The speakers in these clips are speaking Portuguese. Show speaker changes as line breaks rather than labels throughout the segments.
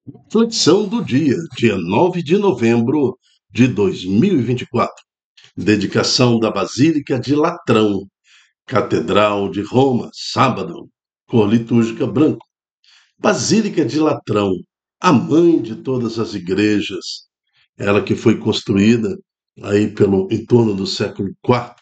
Reflexão do dia 9 de novembro de 2024. Dedicação da Basílica de Latrão, Catedral de Roma, sábado, cor litúrgica branco. Basílica de Latrão, a mãe de todas as igrejas, ela que foi construída aí em torno do século IV,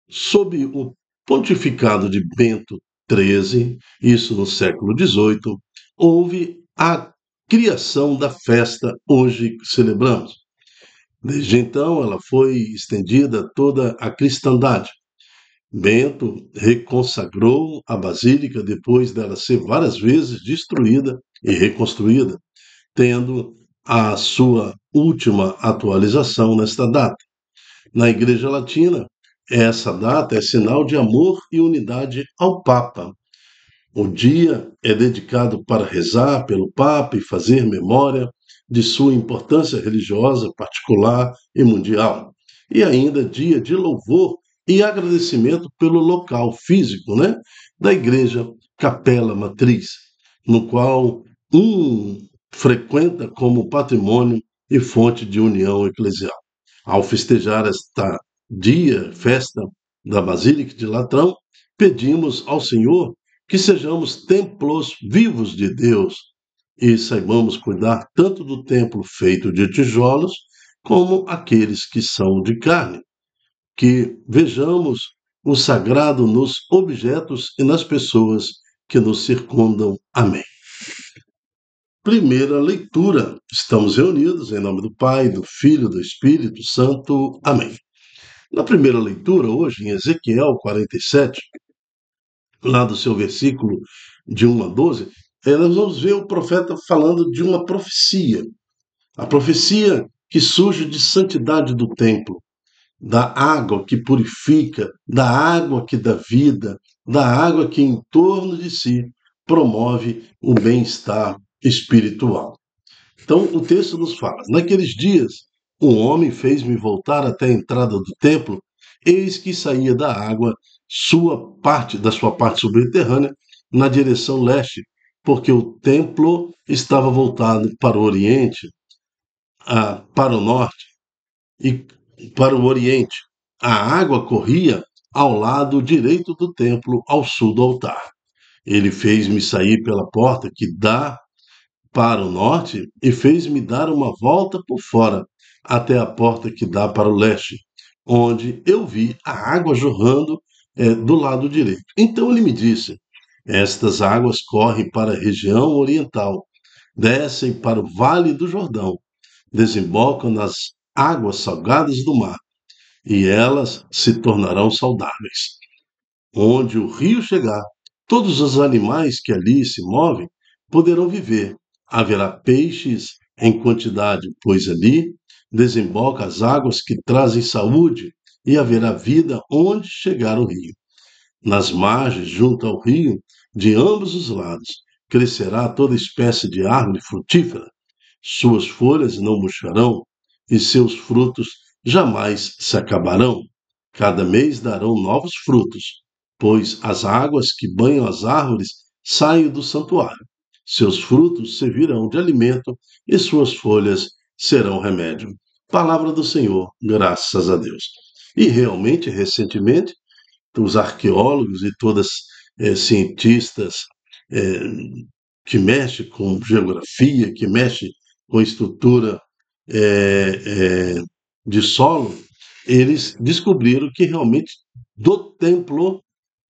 sob o pontificado de Bento XIII, isso no século XVIII, houve a criação da festa hoje que celebramos. Desde então, ela foi estendida a toda a cristandade. Bento reconsagrou a basílica depois dela ser várias vezes destruída e reconstruída, tendo a sua última atualização nesta data. Na Igreja Latina, essa data é sinal de amor e unidade ao Papa. O dia é dedicado para rezar pelo Papa e fazer memória de sua importância religiosa particular e mundial. E ainda dia de louvor e agradecimento pelo local físico, da Igreja Capela Matriz, no qual frequenta como patrimônio e fonte de união eclesial. Ao festejar festa da Basílica de Latrão, pedimos ao Senhor que sejamos templos vivos de Deus e saibamos cuidar tanto do templo feito de tijolos como aqueles que são de carne. Que vejamos o sagrado nos objetos e nas pessoas que nos circundam. Amém. Primeira leitura. Estamos reunidos em nome do Pai, do Filho e do Espírito Santo. Amém. Na primeira leitura, hoje, em Ezequiel 47, lá do seu versículo de 1 a 12, nós vamos ver o profeta falando de uma profecia. A profecia que surge de santidade do templo, da água que purifica, da água que dá vida, da água que em torno de si promove o bem-estar espiritual. Então, o texto nos fala: naqueles dias, um homem fez-me voltar até a entrada do templo, eis que saía da água da sua parte subterrânea na direção leste, porque o templo estava voltado para o oriente, para o norte e para o oriente. A água corria ao lado direito do templo, ao sul do altar. Ele fez-me sair pela porta que dá para o norte e fez-me dar uma volta por fora até a porta que dá para o leste, onde eu vi a água jorrando do lado direito. Então ele me disse: estas águas correm para a região oriental, descem para o vale do Jordão, desembocam nas águas salgadas do mar, e elas se tornarão saudáveis. Onde o rio chegar, todos os animais que ali se movem poderão viver. Haverá peixes em quantidade, pois ali desemboca as águas que trazem saúde, e haverá vida onde chegar o rio. Nas margens, junto ao rio, de ambos os lados, crescerá toda espécie de árvore frutífera. Suas folhas não murcharão, e seus frutos jamais se acabarão. Cada mês darão novos frutos, pois as águas que banham as árvores saem do santuário. Seus frutos servirão de alimento e suas folhas serão remédio. Palavra do Senhor, graças a Deus. E realmente, recentemente, os arqueólogos e todas cientistas que mexem com geografia, que mexem com estrutura de solo, eles descobriram que realmente do templo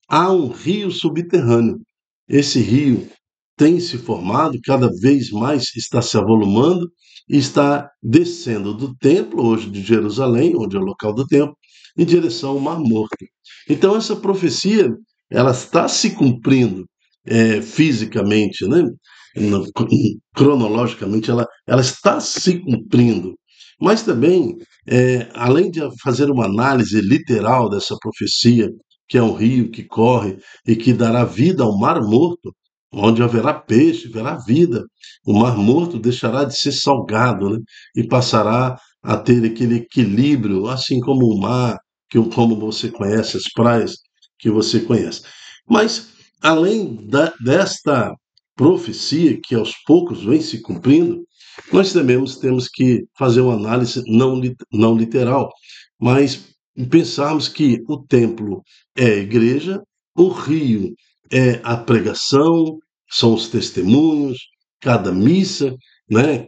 há um rio subterrâneo. Esse rio tem se formado, cada vez mais está se avolumando e está descendo do templo, hoje de Jerusalém, onde é o local do templo, em direção ao Mar Morto. Então essa profecia, ela está se cumprindo fisicamente, cronologicamente, ela está se cumprindo. Mas também, além de fazer uma análise literal dessa profecia, que é um rio que corre e que dará vida ao Mar Morto, onde haverá peixe, haverá vida. O Mar Morto deixará de ser salgado, e passará a ter aquele equilíbrio, assim como o mar, como você conhece, as praias que você conhece. Mas, além desta profecia que aos poucos vem se cumprindo, nós também temos que fazer uma análise não literal, mas pensarmos que o templo é a igreja, o rio é a pregação, são os testemunhos, cada missa, né,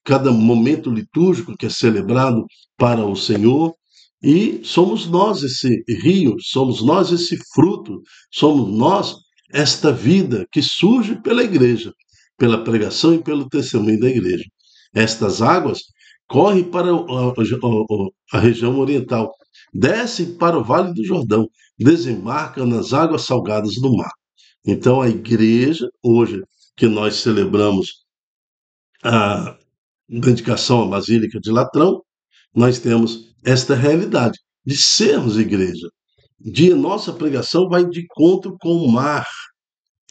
cada momento litúrgico que é celebrado para o Senhor, e somos nós esse rio, somos nós esse fruto, somos nós esta vida que surge pela igreja, pela pregação e pelo testemunho da igreja. Estas águas correm para a região oriental, descem para o Vale do Jordão, desembarcam nas águas salgadas do mar. Então, a igreja, hoje, que nós celebramos a dedicação à Basílica de Latrão, nós temos esta realidade de sermos igreja. De nossa pregação vai de encontro com o mar,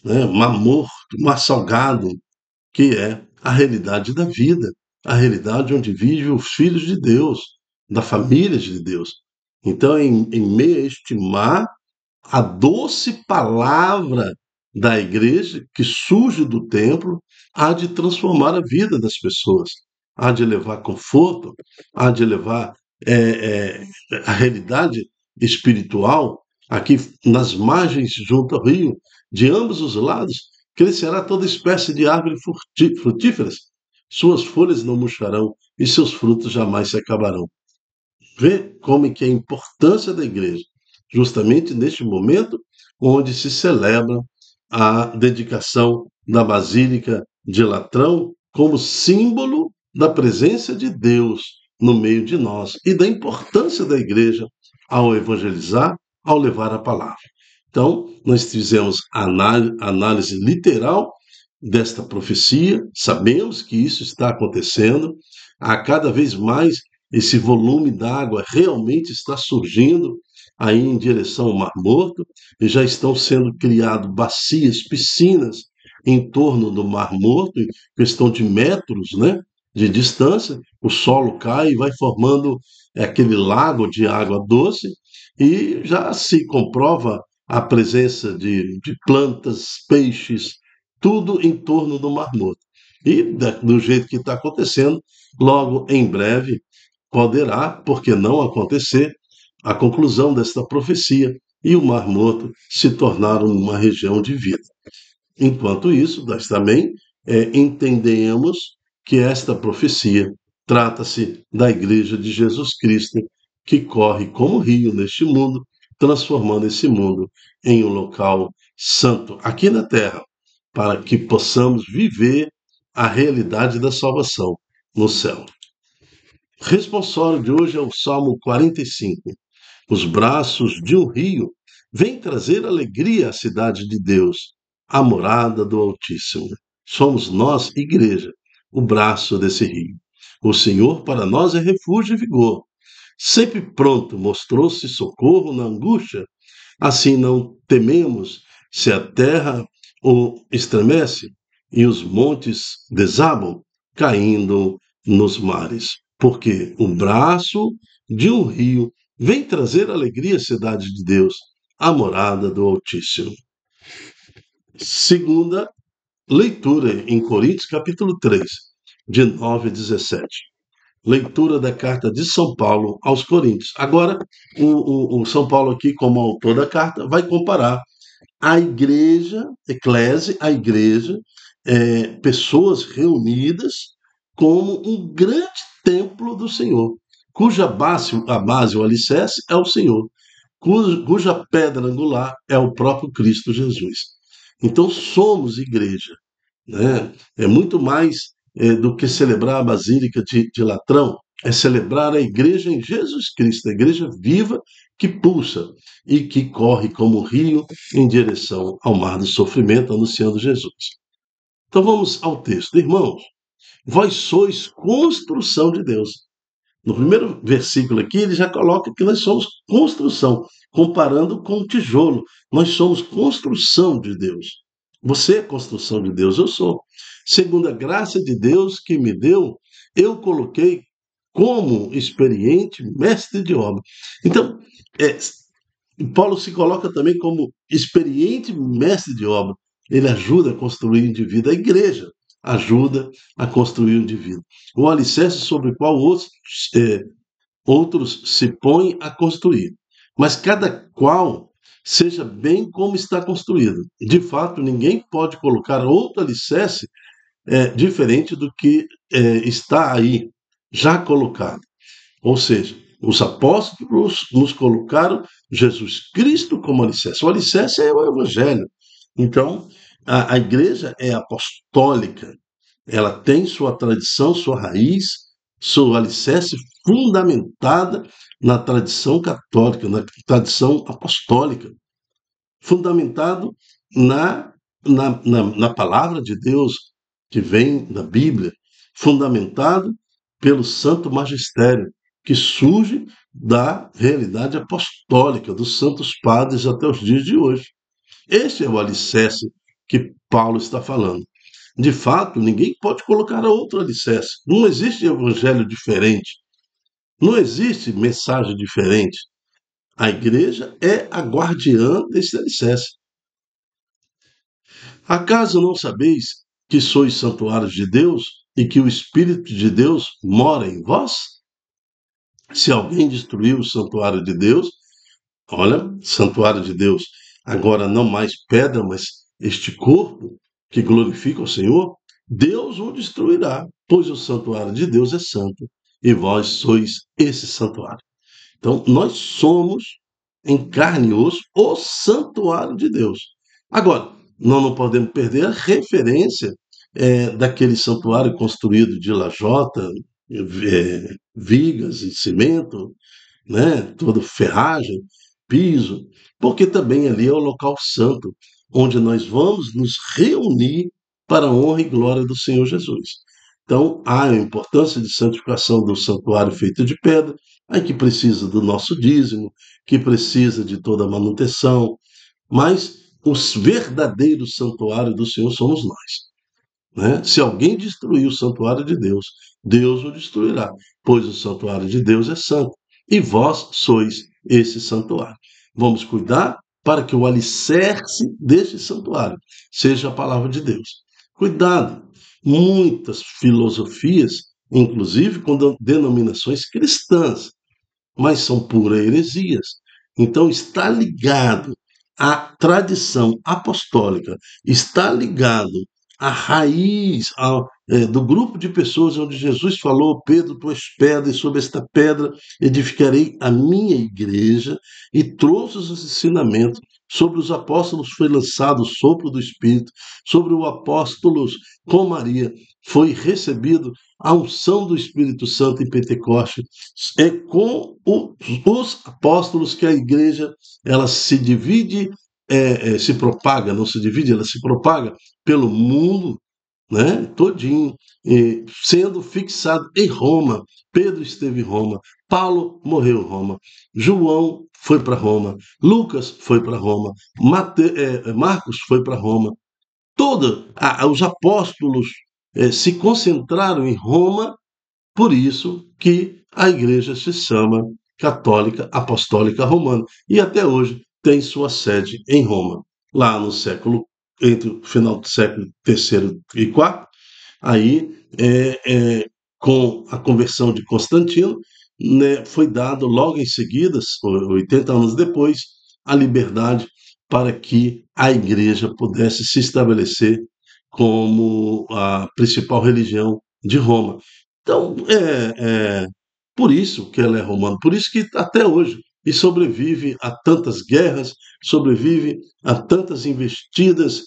né? Mar morto, mar salgado, que é a realidade da vida, a realidade onde vivem os filhos de Deus, da família de Deus. Então, em meio a este mar, a doce palavra da igreja que surge do templo há de transformar a vida das pessoas, há de levar conforto, há de levar a realidade espiritual aqui nas margens junto ao rio, de ambos os lados, crescerá toda espécie de árvore frutíferas, suas folhas não murcharão e seus frutos jamais se acabarão. Vê como é que é a importância da igreja, justamente neste momento onde se celebra a dedicação da Basílica de Latrão como símbolo da presença de Deus no meio de nós e da importância da igreja ao evangelizar, ao levar a palavra. Então, nós fizemos a análise literal desta profecia, sabemos que isso está acontecendo, a cada vez mais esse volume d'água realmente está surgindo aí em direção ao Mar Morto, e já estão sendo criadas bacias, piscinas em torno do Mar Morto, em questão de metros, né, de distância, o solo cai e vai formando aquele lago de água doce, e já se comprova a presença de plantas, peixes, tudo em torno do Mar Morto. E do jeito que está acontecendo, logo em breve poderá, por que não acontecer, a conclusão desta profecia e o Mar Morto se tornar uma região de vida. Enquanto isso, nós também entendemos que esta profecia trata-se da Igreja de Jesus Cristo, que corre como rio neste mundo, transformando esse mundo em um local santo aqui na terra, para que possamos viver a realidade da salvação no céu. O responsório de hoje é o Salmo 45. Os braços de um rio vêm trazer alegria à cidade de Deus, a morada do Altíssimo. Somos nós, igreja, o braço desse rio. O Senhor para nós é refúgio e vigor. Sempre pronto mostrou-se socorro na angústia. Assim não tememos se a terra o estremece e os montes desabam, caindo nos mares. Porque o braço de um rio vem trazer alegria à cidade de Deus, a morada do Altíssimo. Segunda leitura em Coríntios, capítulo 3, de 9 a 17. Leitura da carta de São Paulo aos Coríntios. Agora, o São Paulo aqui, como autor da carta, vai comparar a igreja, eclésia, a igreja, pessoas reunidas como um grande templo do Senhor, cuja a base, o alicerce é o Senhor, cuja pedra angular é o próprio Cristo Jesus. Então somos igreja, né? É muito mais do que celebrar a Basílica de Latrão, é celebrar a igreja em Jesus Cristo, a igreja viva que pulsa e que corre como rio em direção ao mar do sofrimento, anunciando Jesus. Então vamos ao texto. Irmãos, vós sois construção de Deus. No primeiro versículo aqui, ele já coloca que nós somos construção, comparando com o tijolo. Nós somos construção de Deus. Você é construção de Deus, eu sou. Segundo a graça de Deus que me deu, eu coloquei como experiente mestre de obra. Então, Paulo se coloca também como experiente mestre de obra. ele ajuda a construir o indivíduo. A igreja ajuda a construir o indivíduo. O alicerce sobre o qual outros se põem a construir. Mas cada qual seja bem como está construído. De fato, ninguém pode colocar outro alicerce diferente do que está aí, já colocado. Ou seja, os apóstolos nos colocaram Jesus Cristo como alicerce. O alicerce é o Evangelho. Então, a igreja é apostólica. Ela tem sua tradição, sua raiz, seu alicerce fundamentada na tradição católica, na tradição apostólica, fundamentado na palavra de Deus que vem da Bíblia, fundamentado pelo Santo Magistério, que surge da realidade apostólica dos santos padres até os dias de hoje. Esse é o alicerce que Paulo está falando. De fato, ninguém pode colocar outro alicerce. Não existe evangelho diferente. Não existe mensagem diferente. A igreja é a guardiã desse alicerce. Acaso não sabeis que sois santuários de Deus e que o Espírito de Deus mora em vós? Se alguém destruir o santuário de Deus, olha, santuário de Deus, agora não mais pedra, mas este corpo que glorifica o Senhor, Deus o destruirá, pois o santuário de Deus é santo e vós sois esse santuário. Então, nós somos, em carne e osso, o santuário de Deus. Agora, nós não podemos perder a referência daquele santuário construído de lajota, vigas e cimento, né, toda ferragem, piso, porque também ali é o local santo, onde nós vamos nos reunir para a honra e glória do Senhor Jesus. Então, há a importância de santificação do santuário feito de pedra, aí que precisa do nosso dízimo, que precisa de toda a manutenção, mas os verdadeiros santuários do Senhor somos nós. Né? Se alguém destruir o santuário de Deus, Deus o destruirá, pois o santuário de Deus é santo, e vós sois esse santuário. Vamos cuidar para que o alicerce deste santuário seja a palavra de Deus. Cuidado, muitas filosofias, inclusive com denominações cristãs, mas são puras heresias. Então, está ligado à tradição apostólica, está ligado à raiz do grupo de pessoas onde Jesus falou: Pedro, tu és pedra, e sobre esta pedra edificarei a minha igreja, e trouxe os ensinamentos. Sobre os apóstolos foi lançado o sopro do Espírito, sobre os apóstolos com Maria foi recebido a unção do Espírito Santo em Pentecostes. É com os apóstolos que a igreja ela se divide, se propaga, não se divide, ela se propaga pelo mundo, né, todinho, sendo fixado em Roma. Pedro esteve em Roma, Paulo morreu em Roma, João foi para Roma, Lucas foi para Roma, Marcos foi para Roma. Todos os apóstolos se concentraram em Roma, por isso que a igreja se chama Católica Apostólica Romana e até hoje tem sua sede em Roma. Lá no século, entre o final do século terceiro e quarto, aí com a conversão de Constantino, né, foi dado logo em seguida, 80 anos depois, a liberdade para que a igreja pudesse se estabelecer como a principal religião de Roma. Então, por isso que ela é romana, por isso que até hoje, e sobrevive a tantas guerras, sobrevive a tantas investidas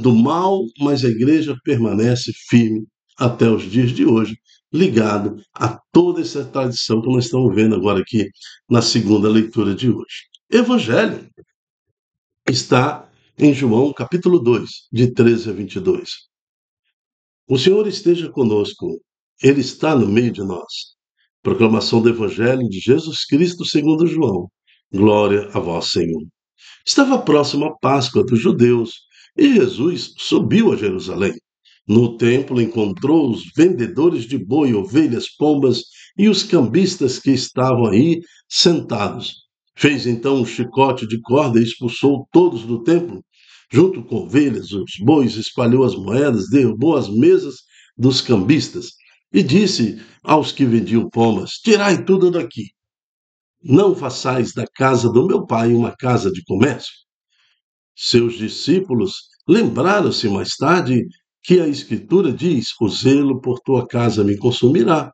do mal, mas a igreja permanece firme até os dias de hoje, ligado a toda essa tradição que nós estamos vendo agora aqui na segunda leitura de hoje. Evangelho está em João capítulo 2, de 13 a 22. O Senhor esteja conosco, Ele está no meio de nós. Proclamação do Evangelho de Jesus Cristo segundo João. Glória a vós, Senhor. Estava próxima a Páscoa dos judeus e Jesus subiu a Jerusalém. No templo encontrou os vendedores de boi, ovelhas, pombas e os cambistas que estavam aí sentados. Fez então um chicote de corda e expulsou todos do templo. junto com ovelhas, os bois, espalhou as moedas, derrubou as mesas dos cambistas e disse aos que vendiam pombas: Tirai tudo daqui, não façais da casa do meu pai uma casa de comércio. Seus discípulos lembraram-se mais tarde que a Escritura diz: O zelo por tua casa me consumirá.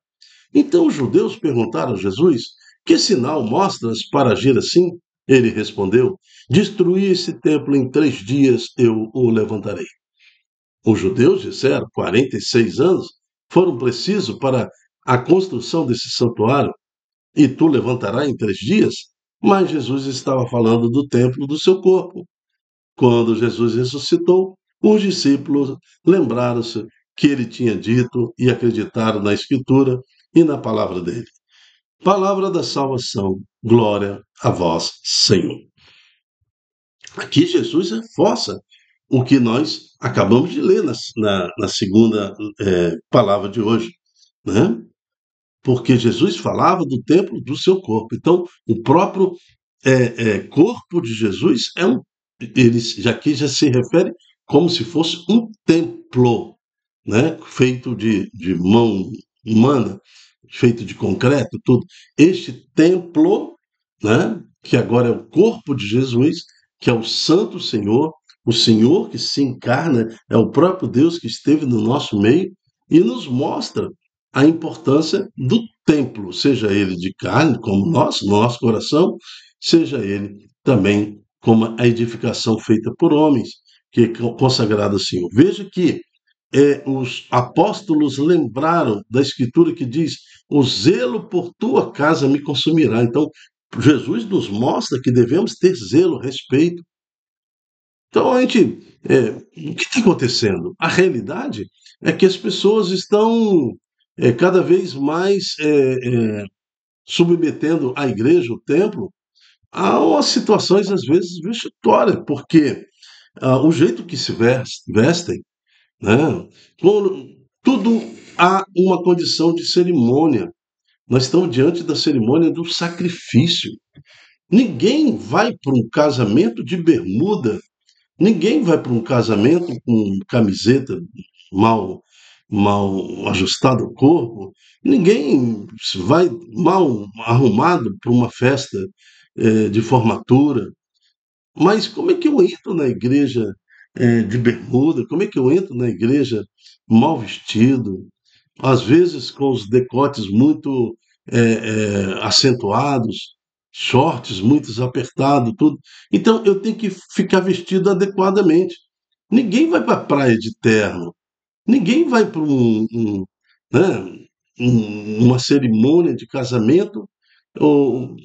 Então os judeus perguntaram a Jesus: Que sinal mostras para agir assim? Ele respondeu: Destruí esse templo em 3 dias, eu o levantarei. Os judeus disseram: 46 anos foram precisos para a construção desse santuário, e tu levantarás em 3 dias? Mas Jesus estava falando do templo do seu corpo. Quando Jesus ressuscitou, os discípulos lembraram-se que ele tinha dito e acreditaram na Escritura e na palavra dele. Palavra da salvação, glória a vós, Senhor. Aqui Jesus reforça o que nós acabamos de ler na segunda palavra de hoje, né? Porque Jesus falava do templo do seu corpo. Então, o próprio corpo de Jesus ele aqui já se refere como se fosse um templo, né? Feito de mão humana, feito de concreto, tudo. Este templo, né? Que agora é o corpo de Jesus, que é o Santo Senhor, o Senhor que se encarna, é o próprio Deus que esteve no nosso meio e nos mostra a importância do templo, seja ele de carne, como nosso, no nosso coração, seja ele também como a edificação feita por homens, que é consagrada ao Senhor. Veja que os apóstolos lembraram da Escritura que diz: o zelo por tua casa me consumirá. Então, Jesus nos mostra que devemos ter zelo, respeito. Então, o que está acontecendo? A realidade é que as pessoas estão cada vez mais submetendo a igreja, o templo, a umas situações, às vezes, vexatórias, porque o jeito que se vestem, né, tudo há uma condição de cerimônia. Nós estamos diante da cerimônia do sacrifício. Ninguém vai para um casamento de bermuda. Ninguém vai para um casamento com camiseta mal, mal ajustada ao corpo. Ninguém vai mal arrumado para uma festa de formatura. Mas como é que eu entro na igreja de bermuda? Como é que eu entro na igreja mal vestido? Às vezes com os decotes muito acentuados, shorts muito apertados, tudo. Então eu tenho que ficar vestido adequadamente. Ninguém vai para a praia de terno, ninguém vai para né, uma cerimônia de casamento, ou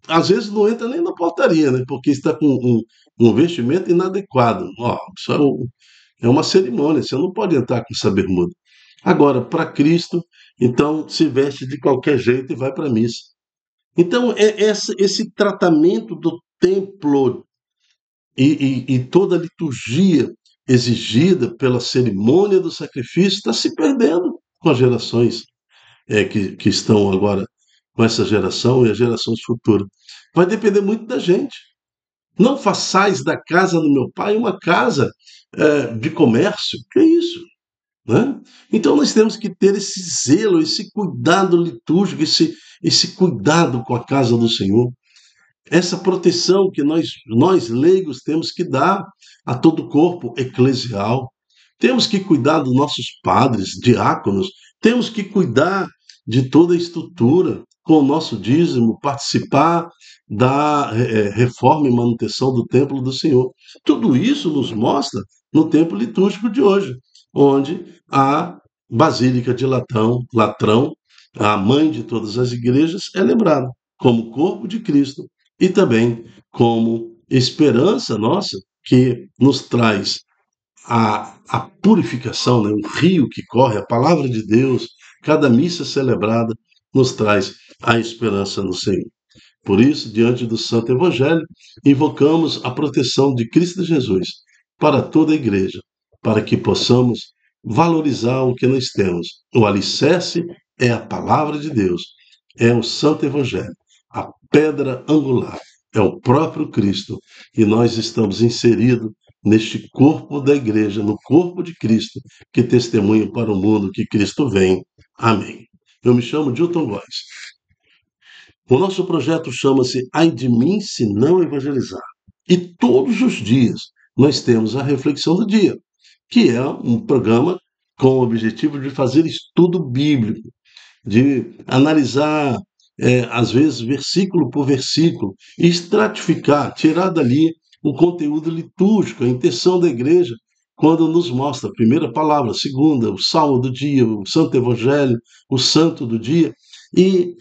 às vezes não entra nem na portaria, né, porque está com um vestimento inadequado. Ó, isso é uma cerimônia, você não pode entrar com essa bermuda. Agora, para Cristo, então se veste de qualquer jeito e vai para a missa. Então, esse tratamento do templo e toda a liturgia exigida pela cerimônia do sacrifício está se perdendo com as gerações que estão agora com essa geração e as gerações futuras. Vai depender muito da gente. Não façais da casa do meu pai uma casa de comércio. Que é isso? Né? Então nós temos que ter esse zelo, esse cuidado litúrgico, esse cuidado com a casa do Senhor, essa proteção que nós leigos temos que dar a todo o corpo eclesial. Temos que cuidar dos nossos padres, diáconos, temos que cuidar de toda a estrutura com o nosso dízimo, participar da reforma e manutenção do templo do Senhor. Tudo isso nos mostra no tempo litúrgico de hoje, onde a Basílica de Latrão, a mãe de todas as igrejas, é lembrada como corpo de Cristo e também como esperança nossa que nos traz a purificação, né? O rio que corre, a palavra de Deus, cada missa celebrada nos traz a esperança no Senhor. Por isso, diante do Santo Evangelho, invocamos a proteção de Cristo Jesus para toda a igreja, para que possamos valorizar o que nós temos. O alicerce é a palavra de Deus, é o Santo Evangelho, a pedra angular, é o próprio Cristo, e nós estamos inseridos neste corpo da igreja, no corpo de Cristo, que testemunha para o mundo que Cristo vem. Amém. Eu me chamo Dilton Góes. O nosso projeto chama-se Ai de mim se não evangelizar. E todos os dias nós temos a reflexão do dia, que é um programa com o objetivo de fazer estudo bíblico, de analisar, às vezes, versículo por versículo, e estratificar, tirar dali o conteúdo litúrgico, a intenção da igreja, quando nos mostra a primeira palavra, a segunda, o salmo do dia, o santo evangelho, o santo do dia, e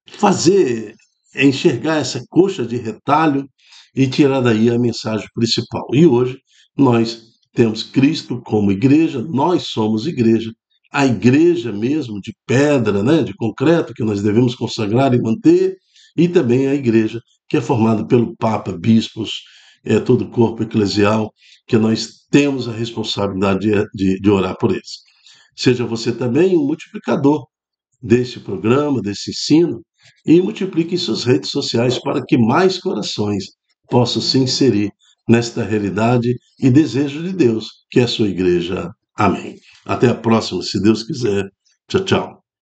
fazer, enxergar essa coxa de retalho e tirar daí a mensagem principal. E hoje nós temos Cristo como igreja, nós somos igreja, a igreja mesmo de pedra, né, de concreto, que nós devemos consagrar e manter, e também a igreja que é formada pelo Papa, bispos, todo o corpo eclesial, que nós temos a responsabilidade de orar por eles. Seja você também um multiplicador desse programa, desse ensino, e multiplique em suas redes sociais para que mais corações possam se inserir nesta realidade e desejo de Deus, que é a sua igreja. Amém. Até a próxima, se Deus quiser. Tchau, tchau.